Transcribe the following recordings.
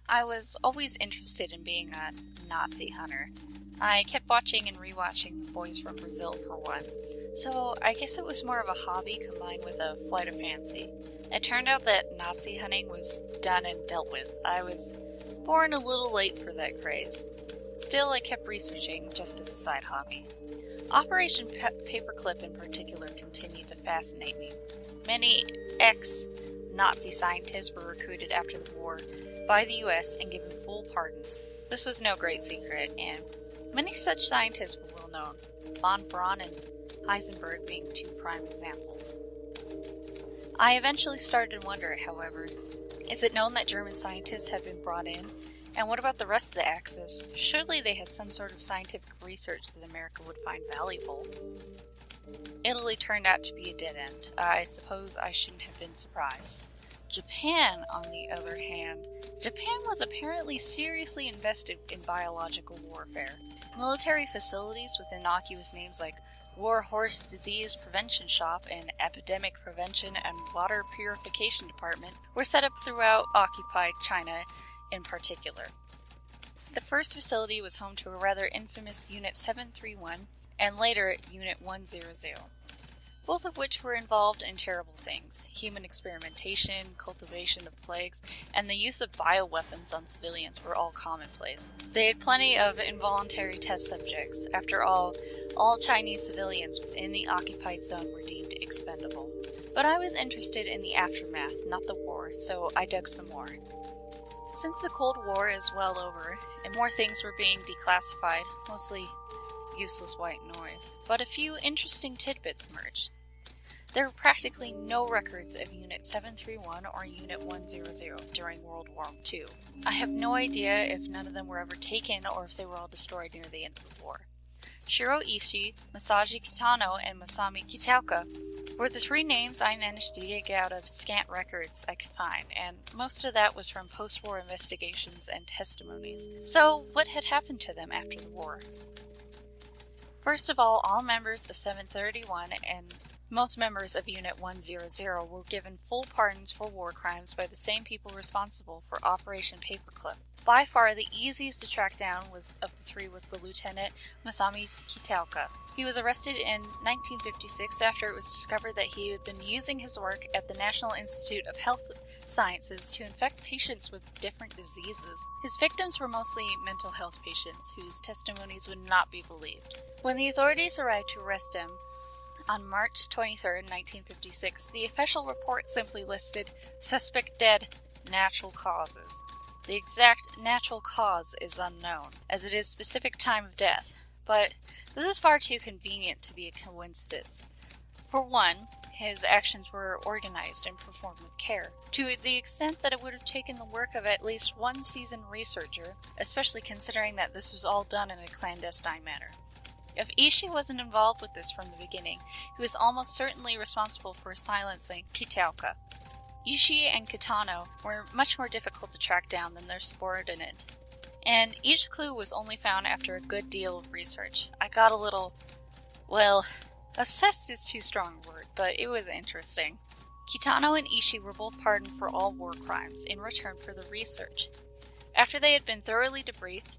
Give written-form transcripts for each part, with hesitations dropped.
I was always interested in being a Nazi hunter. I kept watching and rewatching The Boys from Brazil for one, so I guess it was more of a hobby combined with a flight of fancy. It turned out that Nazi hunting was done and dealt with. I was born a little late for that craze. Still, I kept researching just as a side hobby. Operation Paperclip in particular continued to fascinate me. Many ex-Nazi scientists were recruited after the war by the US and given full pardons. This was no great secret, and many such scientists were well known, von Braun and Heisenberg being two prime examples. I eventually started to wonder, however, is it known that German scientists had been brought in? And what about the rest of the Axis? Surely they had some sort of scientific research that America would find valuable. Italy turned out to be a dead end. I suppose I shouldn't have been surprised. Japan, on the other hand, Japan was apparently seriously invested in biological warfare. Military facilities with innocuous names like War Horse Disease Prevention Shop and Epidemic Prevention and Water Purification Department were set up throughout occupied China in particular. The first facility was home to a rather infamous Unit 731 and later Unit 100, both of which were involved in terrible things: human experimentation, cultivation of plagues, and the use of bioweapons on civilians were all commonplace. They had plenty of involuntary test subjects. After all Chinese civilians within the occupied zone were deemed expendable. But I was interested in the aftermath, not the war, so I dug some more. Since the Cold War is well over, and more things were being declassified, mostly useless white noise, but a few interesting tidbits emerged. There were practically no records of Unit 731 or Unit 100 during World War II. I have no idea if none of them were ever taken or if they were all destroyed near the end of the war. Shiro Ishii, Masashi Kitano, and Masami Kitaoka were the three names I managed to dig out of scant records I could find, and most of that was from post-war investigations and testimonies. So, what had happened to them after the war? First of all members of 731 and most members of Unit 100 were given full pardons for war crimes by the same people responsible for Operation Paperclip. By far the easiest to track down of the three was the Lieutenant Masami Kitaoka. He was arrested in 1956 after it was discovered that he had been using his work at the National Institute of Health Sciences to infect patients with different diseases. His victims were mostly mental health patients whose testimonies would not be believed. When the authorities arrived to arrest him, on March 23, 1956, the official report simply listed "suspect dead, natural causes." The exact natural cause is unknown, as it is specific time of death, but this is far too convenient to be a coincidence. For one, his actions were organized and performed with care, to the extent that it would have taken the work of at least one seasoned researcher, especially considering that this was all done in a clandestine manner. If Ishii wasn't involved with this from the beginning, he was almost certainly responsible for silencing Kitaoka. Ishii and Kitano were much more difficult to track down than their subordinate, and each clue was only found after a good deal of research. I got a little, obsessed is too strong a word, but it was interesting. Kitano and Ishii were both pardoned for all war crimes in return for the research. After they had been thoroughly debriefed,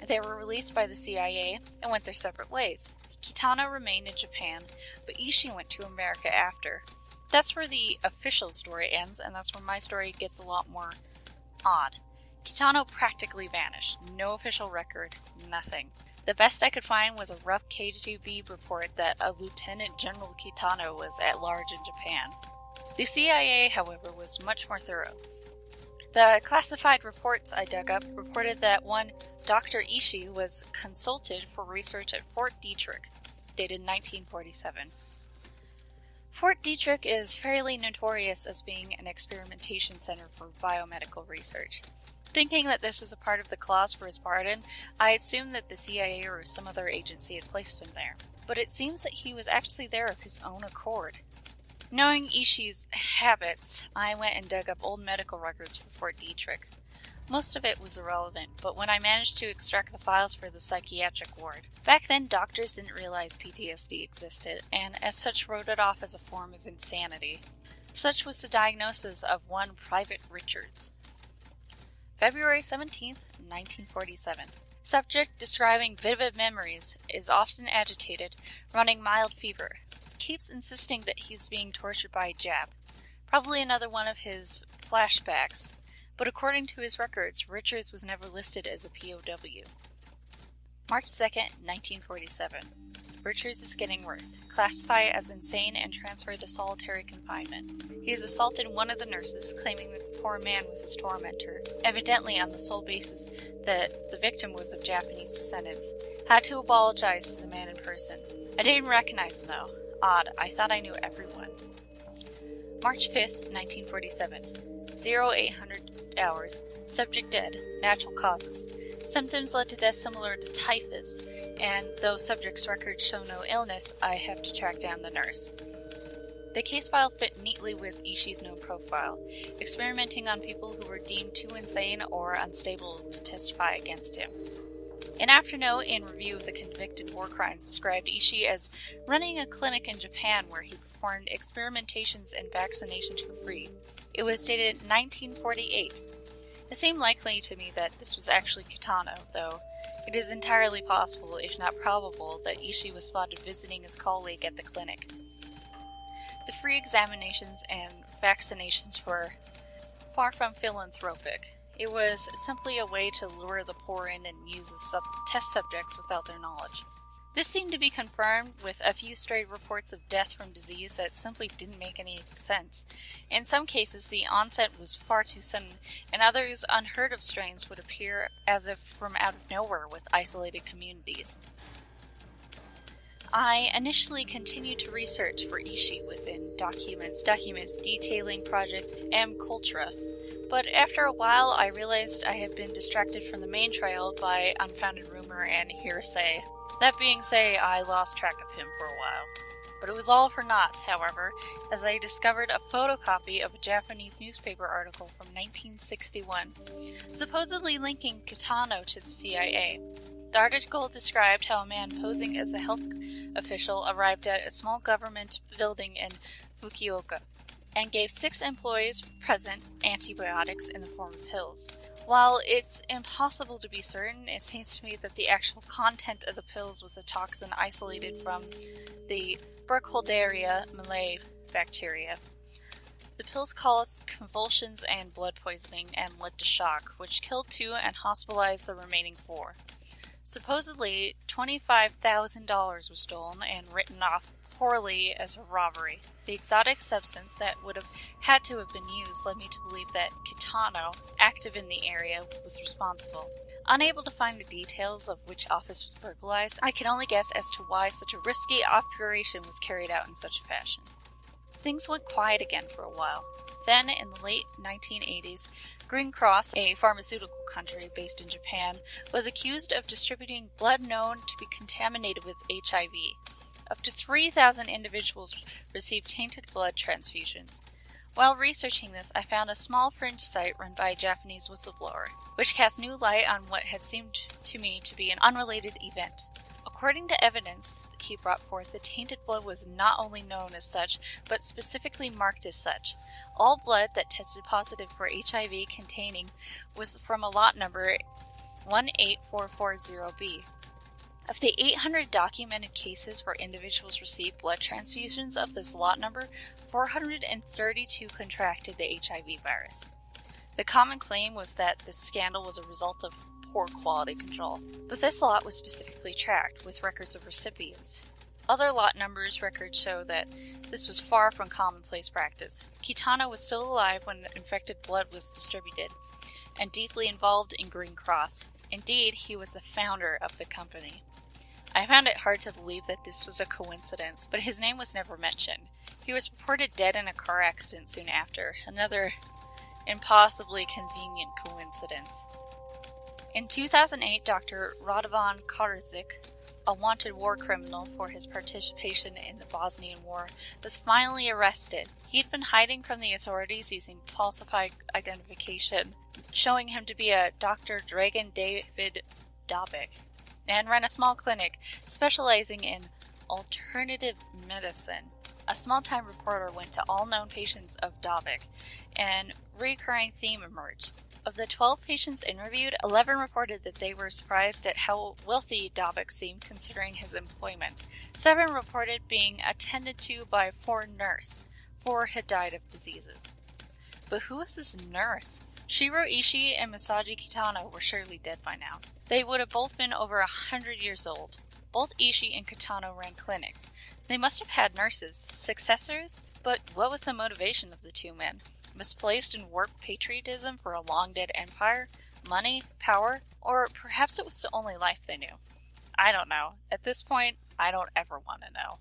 they were released by the CIA and went their separate ways. Kitano remained in Japan, but Ishii went to America after. That's where the official story ends, and that's where my story gets a lot more odd. Kitano practically vanished. No official record, nothing. The best I could find was a rough KGB report that a Lieutenant General Kitano was at large in Japan. The CIA, however, was much more thorough. The classified reports I dug up reported that one Dr. Ishii was consulted for research at Fort Detrick, dated 1947. Fort Detrick is fairly notorious as being an experimentation center for biomedical research. Thinking that this was a part of the clause for his pardon, I assumed that the CIA or some other agency had placed him there. But it seems that he was actually there of his own accord. Knowing Ishii's habits, I went and dug up old medical records for Fort Detrick. Most of it was irrelevant, but when I managed to extract the files for the psychiatric ward. Back then, doctors didn't realize PTSD existed, and as such wrote it off as a form of insanity. Such was the diagnosis of one Private Richards. February 17th, 1947. Subject describing vivid memories, is often agitated, running mild fever. Keeps insisting that he's being tortured by a Jap. Probably another one of his flashbacks, but according to his records, Richards was never listed as a POW. March 2nd, 1947. Richards is getting worse. Classified as insane and transferred to solitary confinement. He has assaulted one of the nurses, claiming that the poor man was his tormentor, evidently on the sole basis that the victim was of Japanese descendants. Had to apologize to the man in person. I didn't recognize him though. Odd, I thought I knew everyone. March 5th, 1947. 0800 hours. Subject dead. Natural causes. Symptoms led to death similar to typhus, and though subject's records show no illness, I have to track down the nurse. The case file fit neatly with Ishii's known profile, experimenting on people who were deemed too insane or unstable to testify against him. An afternote in review of the convicted war crimes described Ishii as running a clinic in Japan where he performed experimentations and vaccinations for free. It was dated 1948. It seemed likely to me that this was actually Kitano, though it is entirely possible, if not probable, that Ishii was spotted visiting his colleague at the clinic. The free examinations and vaccinations were far from philanthropic. It was simply a way to lure the poor in and use as test subjects without their knowledge. This seemed to be confirmed with a few stray reports of death from disease that simply didn't make any sense. In some cases, the onset was far too sudden, and others unheard of strains would appear as if from out of nowhere with isolated communities. I initially continued to research for Ishii within documents detailing Project M-Cultura, but after a while I realized I had been distracted from the main trail by unfounded rumor and hearsay. That being said, I lost track of him for a while. But it was all for naught, however, as I discovered a photocopy of a Japanese newspaper article from 1961, supposedly linking Kitano to the CIA. The article described how a man posing as a health official arrived at a small government building in Fukuoka and gave 6 employees present antibiotics in the form of pills. While it's impossible to be certain, it seems to me that the actual content of the pills was a toxin isolated from the Burkholderia malaria bacteria. The pills caused convulsions and blood poisoning and led to shock, which killed 2 and hospitalized the remaining 4. Supposedly, $25,000 was stolen and written off poorly as a robbery. The exotic substance that would have had to have been used led me to believe that Kitano, active in the area, was responsible. Unable to find the details of which office was burglarized, I can only guess as to why such a risky operation was carried out in such a fashion. Things went quiet again for a while. Then, in the late 1980s, Green Cross, a pharmaceutical country based in Japan, was accused of distributing blood known to be contaminated with HIV. Up to 3,000 individuals received tainted blood transfusions. While researching this, I found a small fringe site run by a Japanese whistleblower, which cast new light on what had seemed to me to be an unrelated event. According to evidence he brought forth, the tainted blood was not only known as such, but specifically marked as such. All blood that tested positive for HIV containing was from a lot number 18440B. Of the 800 documented cases where individuals received blood transfusions of this lot number, 432 contracted the HIV virus. The common claim was that this scandal was a result of poor quality control, but this lot was specifically tracked, with records of recipients. Other lot numbers records show that this was far from commonplace practice. Kitano was still alive when the infected blood was distributed, and deeply involved in Green Cross. Indeed, he was the founder of the company. I found it hard to believe that this was a coincidence, but his name was never mentioned. He was reported dead in a car accident soon after, another impossibly convenient coincidence. In 2008, Dr. Radovan Karadzic, a wanted war criminal for his participation in the Bosnian War, was finally arrested. He'd been hiding from the authorities using falsified identification, showing him to be a Dr. Dragan David Dobic, and ran a small clinic specializing in alternative medicine. A small-time reporter went to all known patients of Dobic, and a recurring theme emerged. Of the 12 patients interviewed, 11 reported that they were surprised at how wealthy Dobic seemed considering his employment. 7 reported being attended to by a foreign nurse. 4 had died of diseases. But who was this nurse? Shiro Ishii and Masaji Kitano were surely dead by now. They would have both been over 100 years old. Both Ishii and Kitano ran clinics. They must have had nurses, successors, but what was the motivation of the two men? Misplaced and warped patriotism for a long-dead empire? Money? Power? Or perhaps it was the only life they knew? I don't know. At this point, I don't ever want to know.